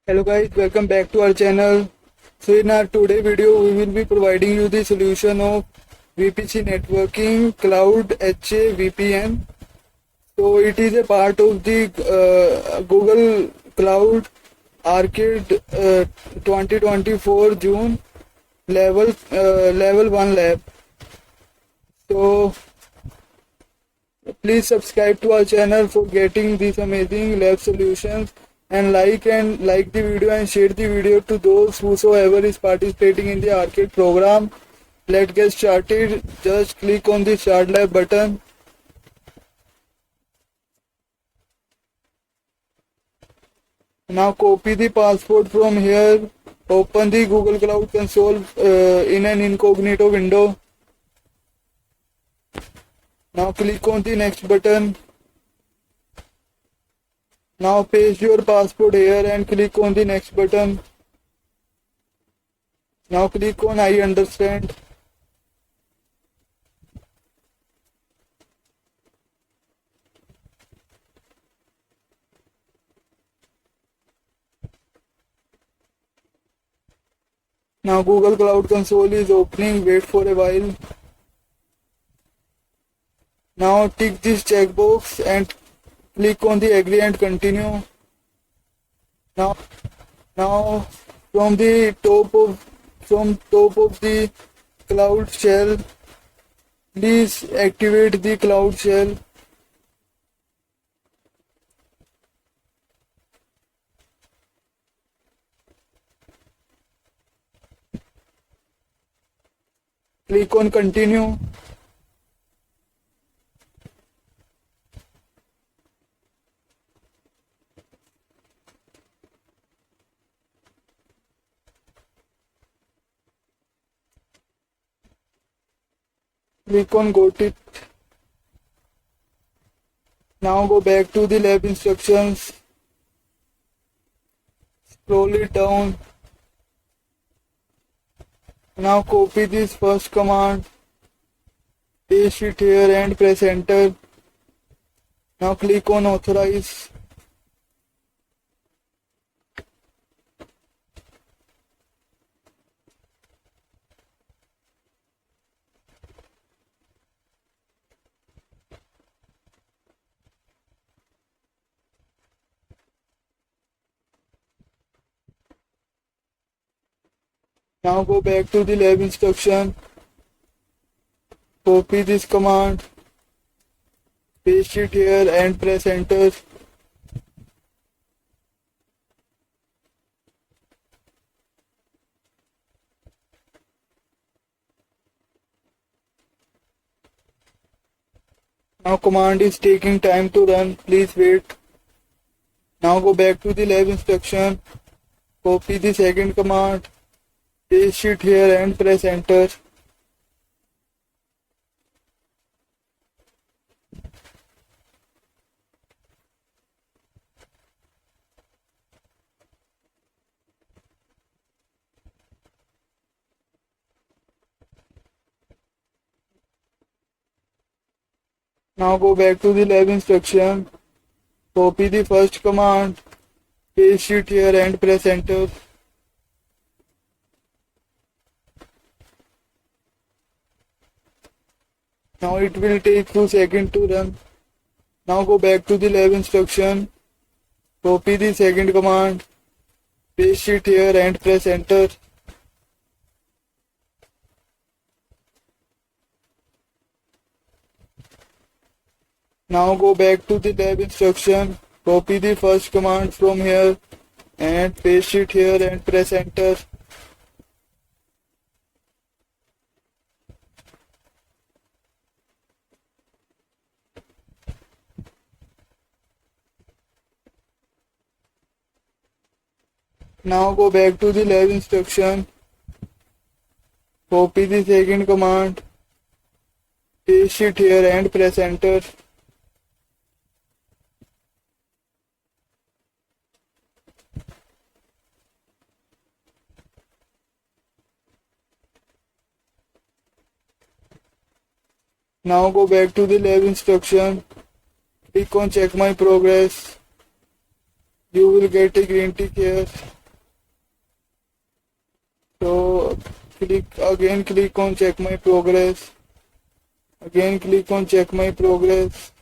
Hello guys, welcome back to our channel. So in our today video, we will be providing you the solution of VPC networking Cloud HA VPN. So it is a part of the Google Cloud Arcade 2024 June level 1 lab. So please subscribe to our channel for getting these amazing lab solutions, and like the video and share the video to those whosoever is participating in the arcade program. Let's get started. Just click on the start lab button. Now copy the password from here. Open the Google Cloud Console in an incognito window. Now click on the next button. Now paste your password here and click on the next button. Now click on I understand. Now Google Cloud Console is opening. Wait for a while. Now tick this checkbox and click on the agree and continue. Now from top of the Cloud Shell, please activate the Cloud Shell. Click on continue. Click on got it. Now go back to the lab instructions. Scroll it down. Now copy this first command, paste it here and press enter. Now click on authorize. Now go back to the lab instruction, copy this command, paste it here and press enter. Now command is taking time to run, please wait. Now go back to the lab instruction, copy the second command, paste it here and press enter. Now go back to the lab instruction, copy the first command, paste it here and press enter. Now it will take 2 seconds to run. Now go back to the lab instruction, copy the second command, paste it here and press enter. Now go back to the lab instruction, copy the first command from here and paste it here and press enter. Now go back to the lab instruction, copy the second command, paste it here and press enter. Now go back to the lab instruction, click on check my progress. You will get a green tick here. So click on check my progress. Again click on check my progress.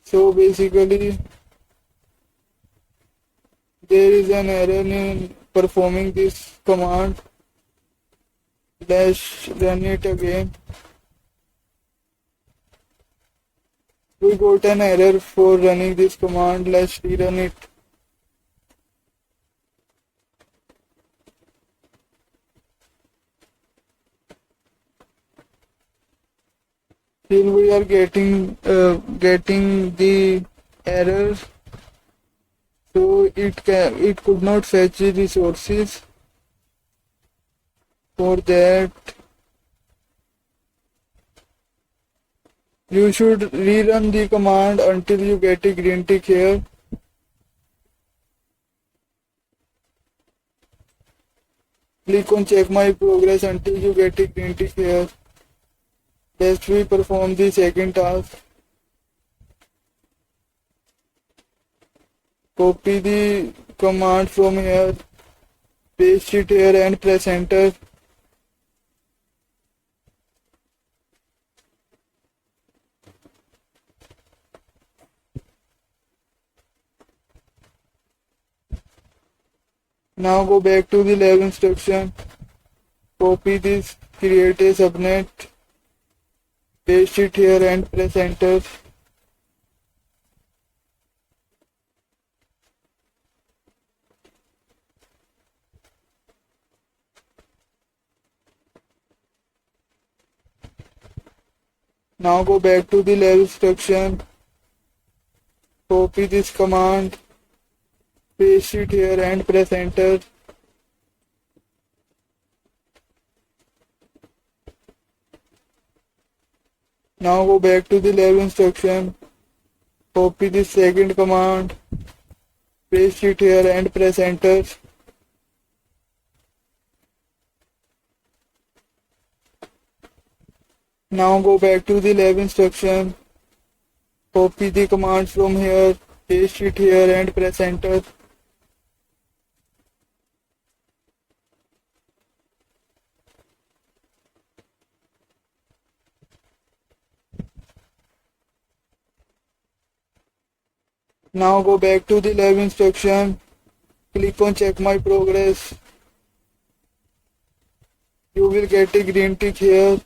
So basically there is an error in performing this command. Let's run it again. We got an error for running this command. Let's rerun it. Still we are getting the error. So it could not fetch the resources. For that you should rerun the command until you get a green tick here. Click on check my progress until you get a green tick here. Let's we perform the second task. Copy the command from here, paste it here and press enter. Now go back to the lab instruction. Copy this, create a subnet, paste it here and press enter. Now go back to the lab instruction. Copy this command, paste it here and press enter. Now go back to the lab instruction. Copy the second command, paste it here and press enter. Now go back to the lab instruction. Copy the command from here, paste it here and press enter. Now go back to the lab instruction. Click on check my progress. You will get a green tick here.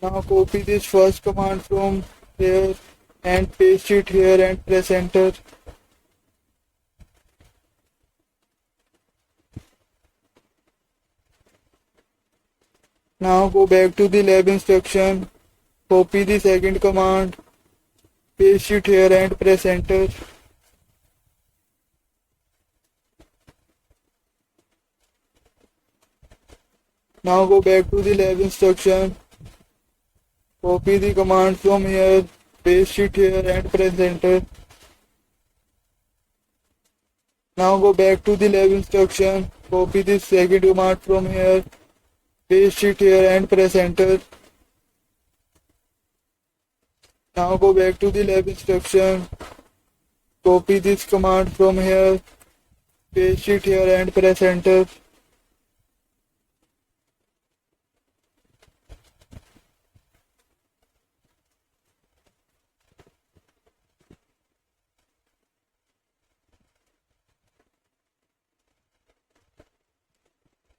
Now copy this first command from here and paste it here and press enter. Now go back to the lab instruction. Copy the second command, paste it here and press enter. Now go back to the lab instruction. Copy the command from here, paste it here and press enter. Now go back to the lab instruction. Copy the second command from here, paste it here and press enter. Now go back to the lab instruction. Copy this command from here, paste it here and press enter.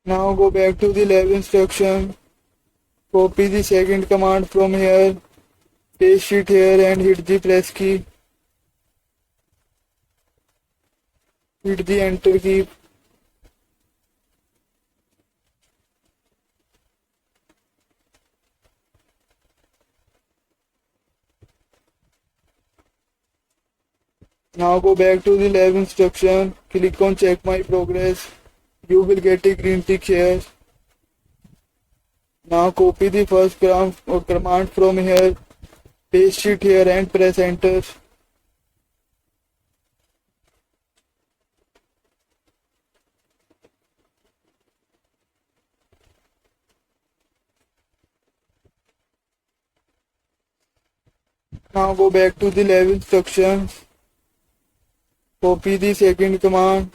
Now go back to the lab instruction. Copy the second command from here, paste it here and hit the press key. Hit the enter key. Now go back to the lab instruction. Click on check my progress. You will get a green tick here. Now copy the first command from here, paste it here and press enter. Now go back to the lab instructions. Copy the second command,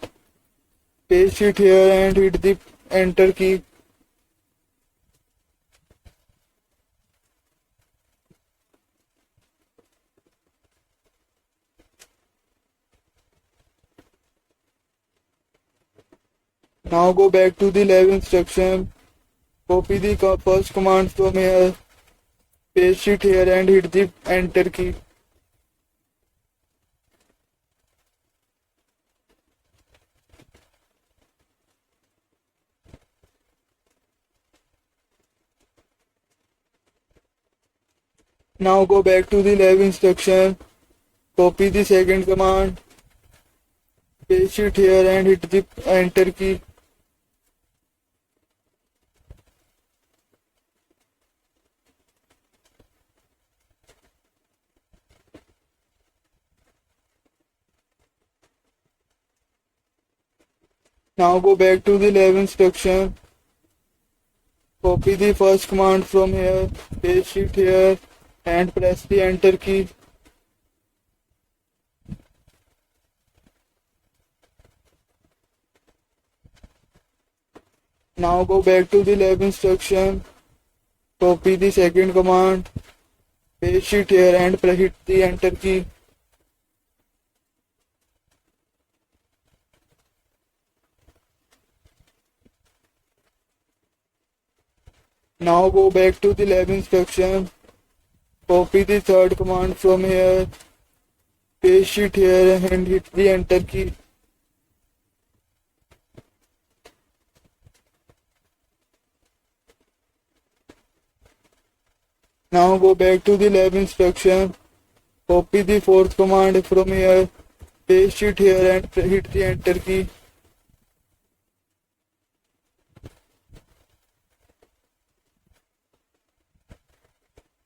paste it here and hit the enter key. Now go back to the lab instruction, copy the first command from here, paste it here and hit the enter key. Now go back to the lab instruction, copy the second command, paste it here and hit the enter key. Now go back to the lab instruction, copy the first command from here, paste it here and press the enter key. Now go back to the lab instruction, copy the second command, paste it here and hit the enter key. Now go back to the lab instruction, copy the third command from here, paste it here and hit the enter key. Now go back to the lab instruction, copy the fourth command from here, paste it here and hit the enter key.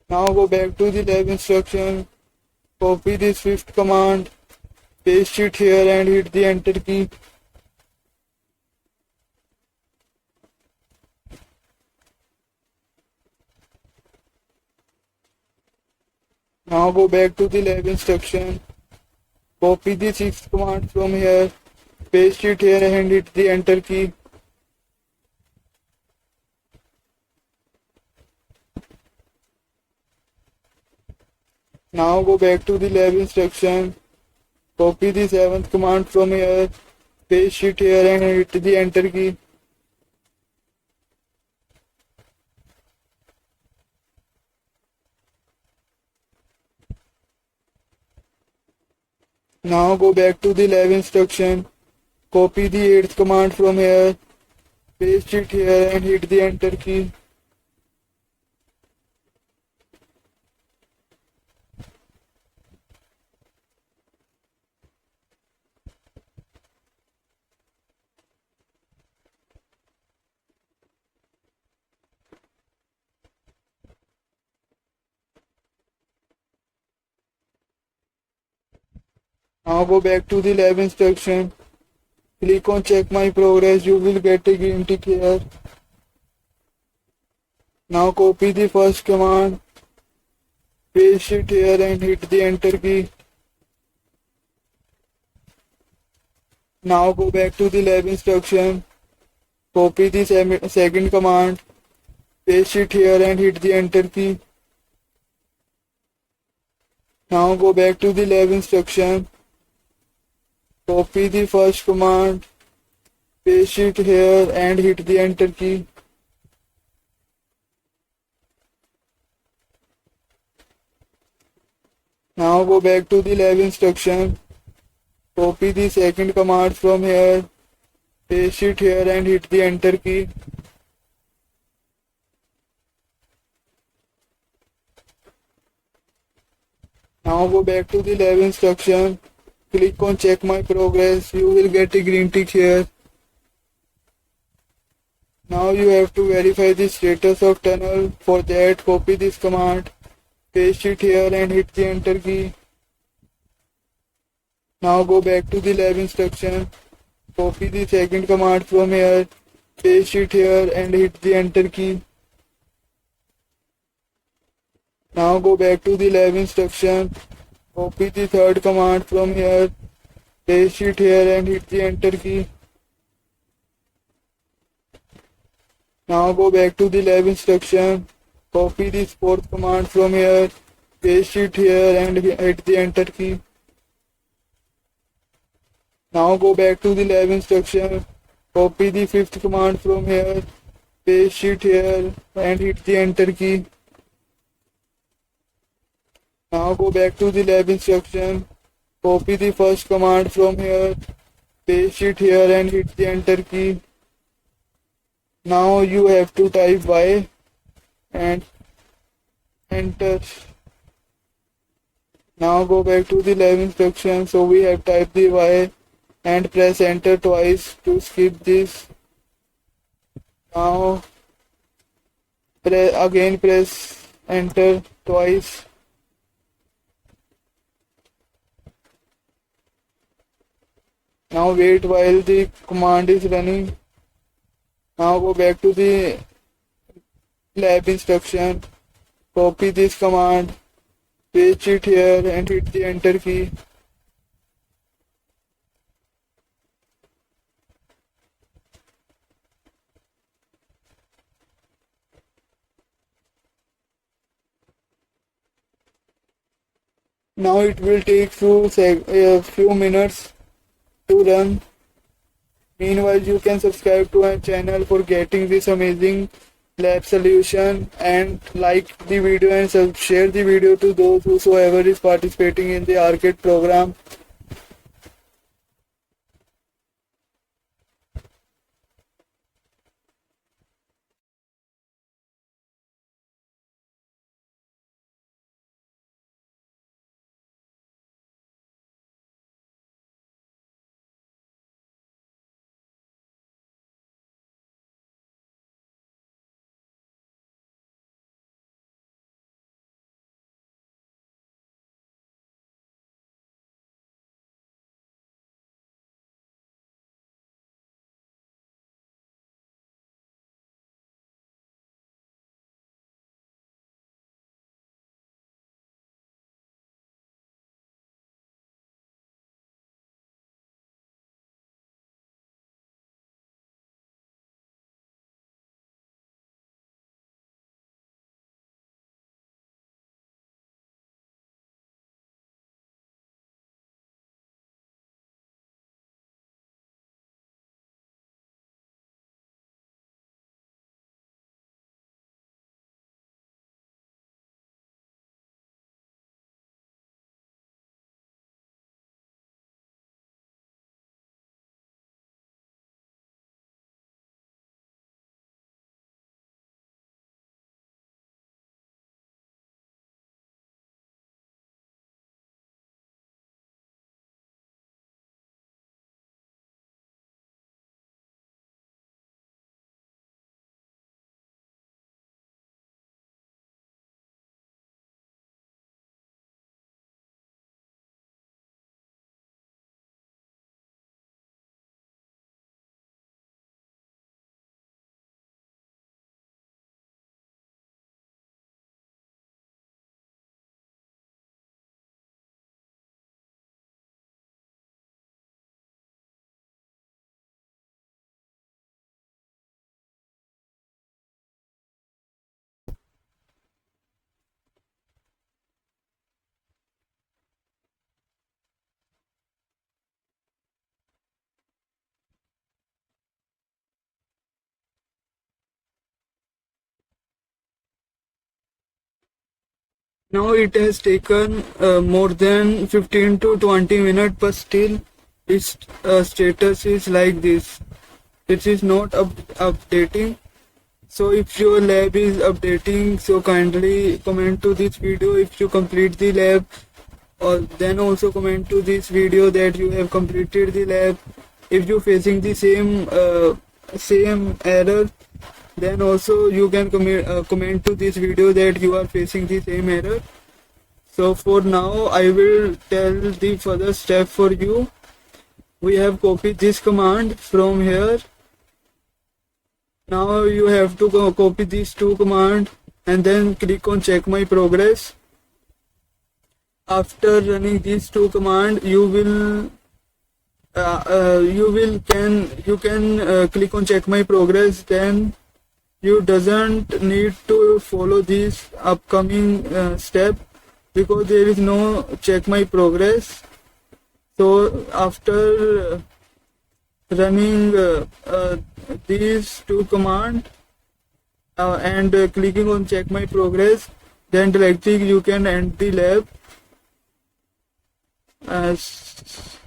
Now go back to the lab instruction, copy this fifth command, paste it here and hit the enter key. Now go back to the lab instruction, copy the sixth command from here, paste it here and hit the enter key. Now go back to the lab instruction, copy the seventh command from here, paste it here and hit the enter key. Now go back to the lab instruction, copy the eighth command from here, paste it here and hit the enter key. Now go back to the lab instruction, click on check my progress, you will get a green tick here. Now copy the first command, paste it here and hit the enter key. Now go back to the lab instruction, copy the second command, paste it here and hit the enter key. Now go back to the lab instruction, copy the first command, paste it here and hit the enter key. Now go back to the lab instruction, copy the second command from here, paste it here and hit the enter key. Now go back to the lab instruction, click on check my progress, you will get a green tick here. Now you have to verify the status of tunnel. For that, copy this command, paste it here and hit the enter key. Now go back to the lab instruction, copy the second command from here, paste it here and hit the enter key. Now go back to the lab instruction, copy the third command from here, paste it here and hit the enter key. Now go back to the lab instruction, copy this fourth command from here, paste it here and hit the enter key. Now go back to the lab instruction, copy the fifth command from here, paste it here and hit the enter key. Now go back to the lab instruction, copy the first command from here, paste it here and hit the enter key. Now you have to type Y and enter. Now go back to the lab instruction, so we have typed the Y and press enter twice to skip this. Now again press enter twice. Now wait while the command is running. Now go back to the lab instruction, copy this command, paste it here and hit the enter key. Now it will take few minutes to run. Meanwhile, you can subscribe to our channel for getting this amazing lab solution, and like the video and share the video to those whosoever is participating in the arcade program. Now it has taken more than 15 to 20 minutes, but still its status is like this. It is not updating. So if your lab is updating, so kindly comment to this video if you complete the lab, or then also comment to this video that you have completed the lab. If you facing the same error, then also you can comment to this video that you are facing the same error. So for now I will tell the further step for you. We have copied this command from here. Now you have to copy these two commands and then click on check my progress. After running these two commands, you will you can click on check my progress. Then you doesn't need to follow this upcoming step because there is no check my progress. So after running these two commands and clicking on check my progress, then directly you can end the lab. As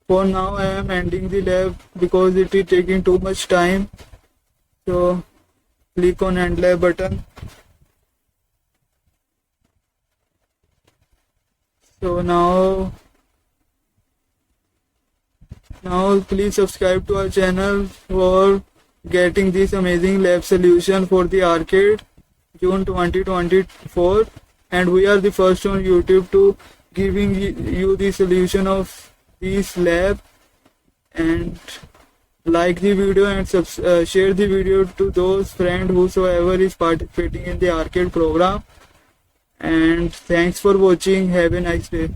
for now I am ending the lab because it is taking too much time. So click on end lab button. So now please subscribe to our channel for getting this amazing lab solution for the arcade June 2024, and we are the first on YouTube to giving you the solution of this lab. And like the video and share the video to those friends whosoever is participating in the arcade program. And thanks for watching. Have a nice day.